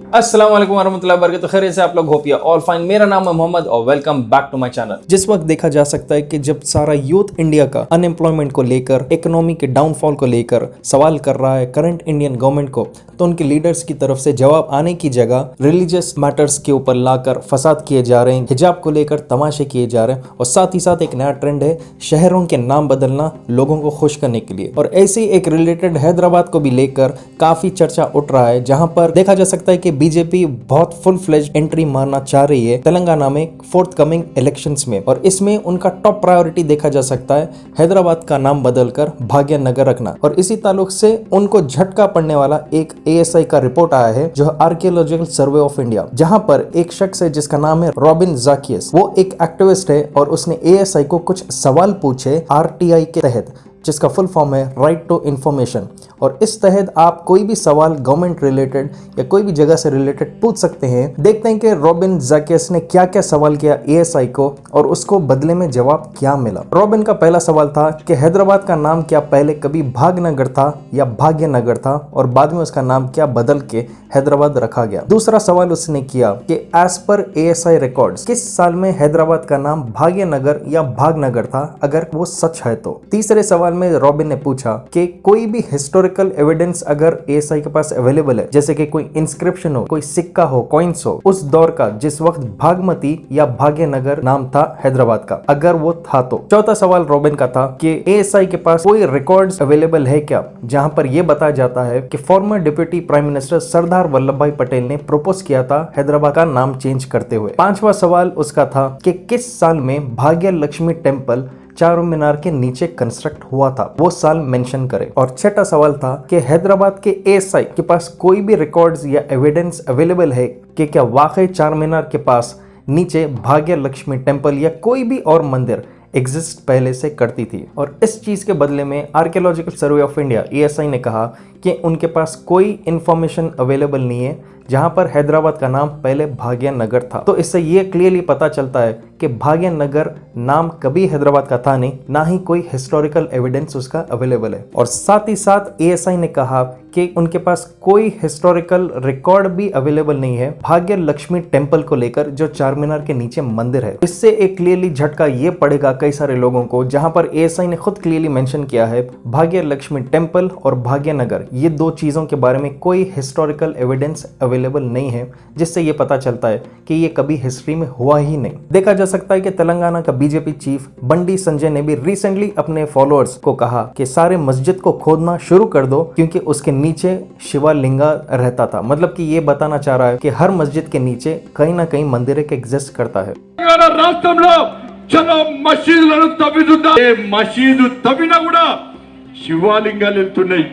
अस्सलाम वालेकुम वरहमतुल्लाहि वबरकातुहू। खैरियत से आप लोग होपिया ऑल फाइन। मेरा नाम है मोहम्मद और welcome back to my channel. जिस वक्त देखा जा सकता है कि जब सारा यूथ इंडिया का अनएम्प्लॉयमेंट को लेकर, इकोनॉमी के डाउनफॉल को लेकर सवाल कर रहा है करंट इंडियन गवर्नमेंट को, तो उनके लीडर्स की तरफ से जवाब आने की जगह रिलीजियस मैटर्स के ऊपर लाकर फसाद किए जा रहे हैं, हिजाब को लेकर तमाशे किए जा रहे हैं और साथ ही साथ एक नया ट्रेंड है शहरों के नाम बदलना लोगों को खुश करने के लिए। और ऐसे ही एक रिलेटेड हैदराबाद को भी लेकर काफी चर्चा उठ रहा है, जहां पर देखा जा सकता है कि बीजेपी बहुत फुल फ्लेज एंट्री मारना चाह रही है तेलंगाना में फोर्थ कमिंग इलेक्शंस में। और इसमें उनका टॉप प्रायोरिटी देखा जा सकता है हैदराबाद का नाम बदलकर भाग्यनगर रखना। और इसी ताल्लुक से उनको झटका पड़ने वाला एक एएसआई का रिपोर्ट आया है, जो आर्कियोलॉजिकल सर्वे ऑफ इंडिया, जहां पर एक शख्स है जिसका नाम है रॉबिन ज़ाकियस। वो एक एक्टिविस्ट है और उसने एएसआई को कुछ सवाल पूछे आरटीआई के तहत, जिसका फुल फॉर्म है राइट टू इंफॉर्मेशन। और इस तहत आप कोई भी सवाल गवर्नमेंट रिलेटेड या कोई भी जगह से रिलेटेड पूछ सकते हैं। देखते हैं कि रॉबिन ज़ाकियस ने क्या क्या सवाल किया एएसआई को और उसको बदले में जवाब क्या मिला। रॉबिन का पहला सवाल था कि हैदराबाद का नाम क्या पहले कभी भागनगर था या भाग्यनगर था, और बाद में उसका नाम क्या बदल के हैदराबाद रखा गया। दूसरा सवाल उसने किया कि एज पर एएसआई रिकॉर्ड्स किस साल में हैदराबाद का नाम भाग्यनगर या भागनगर था, अगर वो सच है तो। तीसरे सवाल में रॉबिन ने पूछा कि कोई भी हिस्टोरिकल एविडेंस अगर एएसआई के पास अवेलेबल है, जैसे कि कोई इंस्क्रिप्शन हो, कोई सिक्का हो, कॉइन्स हो, उस दौर का जिस वक्त भागमती या भाग्यनगर नाम था हैदराबाद का, अगर वो था तो। चौथा सवाल रॉबिन का था कि एएसआई के पास कोई रिकॉर्ड्स अवेलेबल है क्या, जहां पर यह बताया जाता है कि farmer deputy prime minister Sardar Vallabh भाई पटेल ने प्रपोज किया था हैदराबाद का नाम चेंज करते हुए। पांचवा सवाल उसका था कि किस साल में भाग्य लक्ष्मी टेम्पल चारों मीनार के नीचे कंस्ट्रक्ट हुआ था, वो साल मेंशन करे। और छठा सवाल था कि हैदराबाद के एएसआई के पास कोई भी रिकॉर्ड्स या एविडेंस अवेलेबल है कि क्या वाकई चार मीनार के पास नीचे भाग्य लक्ष्मी टेम्पल या कोई भी और मंदिर एग्जिस्ट पहले से करती थी। और इस चीज के बदले में archaeological survey of India ASI ने कहा कि उनके पास कोई इंफॉर्मेशन अवेलेबल नहीं है जहां पर हैदराबाद का नाम पहले भाग्यनगर था। तो इससे ये क्लियरली पता चलता है कि भाग्यनगर नाम कभी हैदराबाद का था नहीं, ना ही कोई हिस्टोरिकल एविडेंस उसका अवेलेबल है। और साथ ही साथ एएसआई ने कहा कि उनके पास कोई हिस्टोरिकल रिकॉर्ड भी अवेलेबल नहीं है भाग्य लक्ष्मी टेम्पल को लेकर, जो चार मीनार के नीचे मंदिर है। इससे एक क्लियरली झटका ये पड़ेगा कई सारे लोगों को, जहां पर एएसआई ने खुद क्लियरली मेंशन किया है भाग्य लक्ष्मी टेम्पल और भाग्यनगर, ये दो चीजों के बारे में कोई हिस्टोरिकल एविडेंस अवेलेबल नहीं है, जिससे ये पता चलता है कि ये कभी हिस्ट्री में हुआ ही नहीं। देखा जा सकता है कि तेलंगाना का बीजेपी चीफ बंडी संजय ने भी रिसेंटली अपने फॉलोअर्स को कहा कि सारे मस्जिद को खोदना शुरू कर दो, क्योंकि उसके नीचे शिवलिंगा रहता था। मतलब कि ये बताना चाह रहा है कि हर मस्जिद के नीचे कहीं ना कहीं मंदिर एक एग्जिस्ट करता है। చలో మసీదులను తవ్విదుద్దాం. మసీదు తవ్వినా కూడా శివలింగాలు వెళ్తున్నాయి.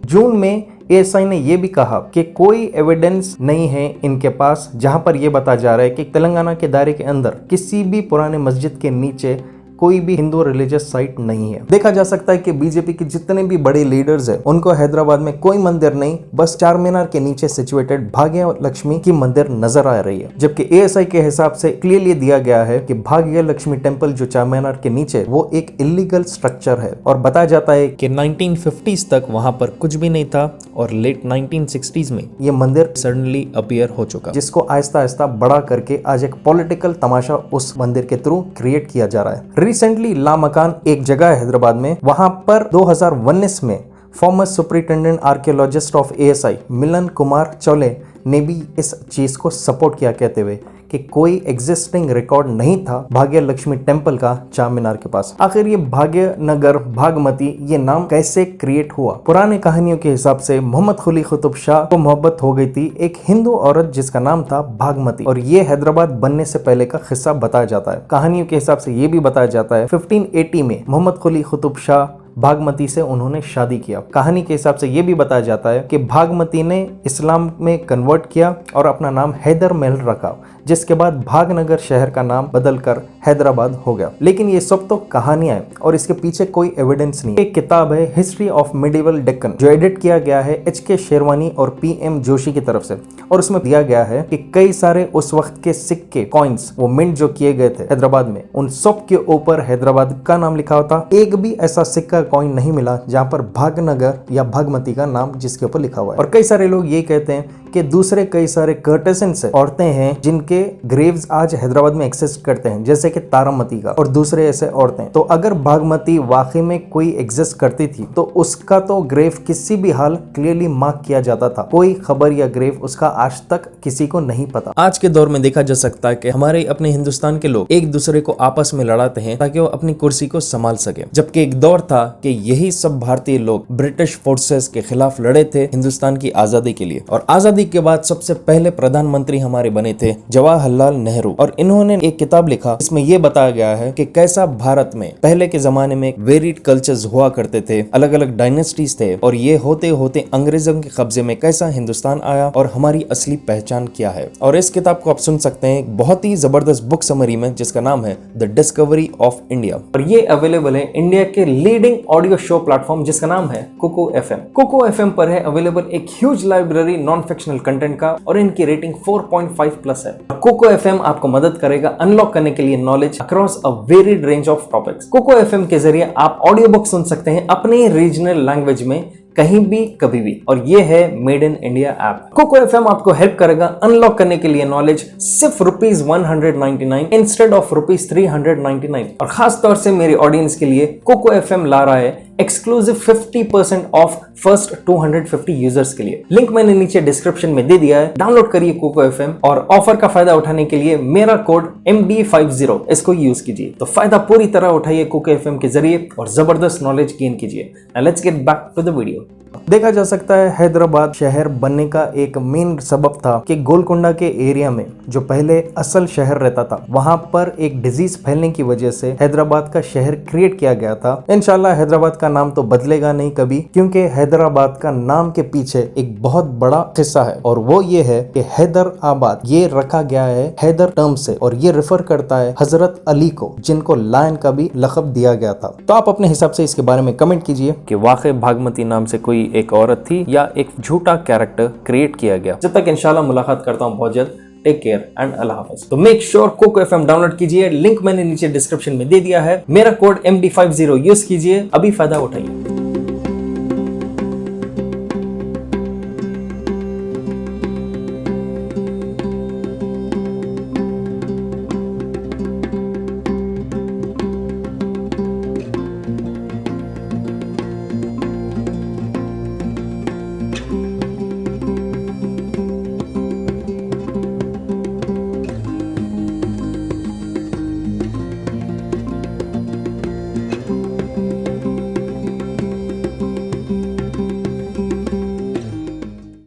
जून में एएसआई ने यह भी कहा कि कोई एविडेंस नहीं है इनके पास, जहां पर यह बताया जा रहा है कि तेलंगाना के दायरे के अंदर किसी भी पुराने मस्जिद के नीचे कोई भी हिंदू रिलीजियस साइट नहीं है। देखा जा सकता है कि बीजेपी के जितने भी बड़े लीडर्स हैं, उनको हैदराबाद में कोई मंदिर नहीं, बस चार मीनार के नीचे सिचुएटेड भाग्य लक्ष्मी की मंदिर नजर आ रही है। जबकि एएसआई के हिसाब से क्लियरली दिया गया है कि भाग्य लक्ष्मी टेम्पल जो चार मीनार के नीचे, वो एक इलीगल स्ट्रक्चर है। और बताया जाता है कि 1950s तक वहां पर कुछ भी नहीं था और लेट 1960s में ये मंदिर सडनली अपीयर हो चुका, जिसको आहिस्ता आहिस्ता बड़ा करके आज एक पॉलिटिकल तमाशा उस मंदिर के थ्रू क्रिएट किया जा रहा है। रिसेंटली लामकान एक जगह है हैदराबाद में, वहां पर 2019 में former superintendent archaeologist of ASI Milan Kumar Chaule ने भी इस चीज को सपोर्ट किया, कहते हुए कि कोई एग्जिस्टिंग रिकॉर्ड नहीं था भाग्य लक्ष्मी टेम्पल का चार मीनार के पास। आखिर ये भाग्यनगर भागमती ये नाम कैसे क्रिएट हुआ? पुराने कहानियों के हिसाब से मोहम्मद कुली कुतुब शाह को मोहब्बत हो गई थी एक हिंदू औरत जिसका नाम था भागमती, और ये हैदराबाद बनने से पहले का किस्सा बताया जाता है। कहानियों के हिसाब से ये भी बताया जाता है 1580 में मोहम्मद कुली कुतुब शाह भागमती से उन्होंने शादी किया। कहानी के हिसाब से यह भी बताया जाता है कि भागमती ने इस्लाम में कन्वर्ट किया और अपना नाम हैदर महल रखा, जिसके बाद भागनगर शहर का नाम बदलकर हैदराबाद हो गया। लेकिन ये सब तो कहानियां हैं और इसके पीछे कोई एविडेंस नहीं। एक किताब है हिस्ट्री ऑफ मिडिवल डेक्कन, जो एडिट किया गया है एच.के. शेरवानी और पी.एम. जोशी की तरफ से, और उसमें दिया गया है कि कई सारे उस वक्त के सिक्के कॉइन्स वो मिंट जो किए गए थे हैदराबाद में, उन सब के ऊपर हैदराबाद का नाम लिखा होता। एक भी ऐसा सिक्का कॉइन नहीं मिला जहां पर भागनगर या भागमती का नाम जिसके ऊपर लिखा हुआ है। और कई सारे लोग ये कहते हैं कि दूसरे कई सारे कर्टेसन्स औरतें हैं जिनके ग्रेव्स आज हैदराबाद में एग्जिस्ट करते हैं, जैसे कि तारामती का और दूसरे ऐसे औरतें। तो अगर भागमती वाकई में कोई एग्जिस्ट करती थी तो उसका तो ग्रेव किसी भी हाल क्लियरली मार्क किया जाता था। कोई खबर या ग्रेव उसका आज तक किसी को नहीं पता। आज के दौर में देखा जा सकता है कि हमारे अपने हिंदुस्तान के लोग एक दूसरे को आपस में लड़ाते हैं ताकि वो अपनी कुर्सी को संभाल सके, जबकि एक दौर था कि यही सब भारतीय लोग ब्रिटिश फोर्सेस के खिलाफ लड़े थे हिंदुस्तान की आजादी के लिए। और आजादी के बाद सबसे पहले प्रधानमंत्री हमारे बने थे जवाहरलाल नेहरू, और इन्होंने एक किताब लिखा इसमें यह बताया गया है कि कैसा भारत में पहले के जमाने में वेरिड कल्चर्स हुआ करते थे, अलग अलग डायनेस्टीज थे, और ये होते होते अंग्रेजों के कब्जे में कैसा हिंदुस्तान आया और हमारी असली पहचान क्या है। और इस किताब को आप सुन सकते हैं एक बहुत ही जबरदस्त बुक समरी में, जिसका नाम है द डिस्कवरी ऑफ इंडिया, और ये अवेलेबल है इंडिया के लीडिंग ऑडियो शो प्लेटफॉर्म जिसका नाम है कोको एफएम। कोको एफएम पर है अवेलेबल एक huge library non fictional content का, और इनकी रेटिंग 4.5+ है। कोको एफएम आपको मदद करेगा अनलॉक करने के लिए knowledge across a varied range of topics. Kuku FM के जरिए आप ऑडियो बुक सुन सकते हैं अपने रीजनल लैंग्वेज में, कहीं भी कभी भी, और ये है made in India app. Kuku FM आपको हेल्प करेगा अनलॉक करने के लिए नॉलेज सिर्फ ₹199 इंस्टेड ऑफ ₹399। और खास तौर से मेरे ऑडियंस के लिए कोको एफएम ला रहा है एक्सक्लूसिव 50% ऑफ फर्स्ट 250 यूजर्स के लिए। लिंक मैंने नीचे डिस्क्रिप्शन में दे दिया है, डाउनलोड करिए कोको एफएम, और ऑफर का फायदा उठाने के लिए मेरा कोड MD50 इसको यूज कीजिए। तो फायदा पूरी तरह उठाइए कोको एफएम के जरिए और जबरदस्त नॉलेज गेन कीजिए। Now let's get back to the video. देखा जा सकता है हैदराबाद शहर बनने का एक मेन सबब था कि गोलकोंडा के एरिया में जो पहले असल शहर रहता था, वहां पर एक डिजीज फैलने की वजह से हैदराबाद का शहर क्रिएट किया गया था। इंशाल्लाह हैदराबाद का नाम तो बदलेगा नहीं कभी, क्योंकि हैदराबाद का नाम के पीछे एक बहुत बड़ा किस्सा है, और वो ये है कि हैदराबाद ये रखा गया है हैदर टर्म से, और ये रेफर करता है हजरत अली को, जिनको लायन का भी लक़ब दिया गया था। तो आप अपने हिसाब से इसके बारे में कमेंट कीजिए कि वाकई भागमती नाम से कोई एक औरत थी या एक झूठा कैरेक्टर क्रिएट किया गया। जब तक इंशाल्लाह मुलाकात करता हूं बहुत जल्द, टेक केयर एंड अल्लाह हाफ़िज़। तो make sure Kuku FM download कीजिए, लिंक मैंने नीचे डिस्क्रिप्शन में दे दिया है। मेरा कोड MD50 यूज कीजिए, अभी फायदा उठाइए।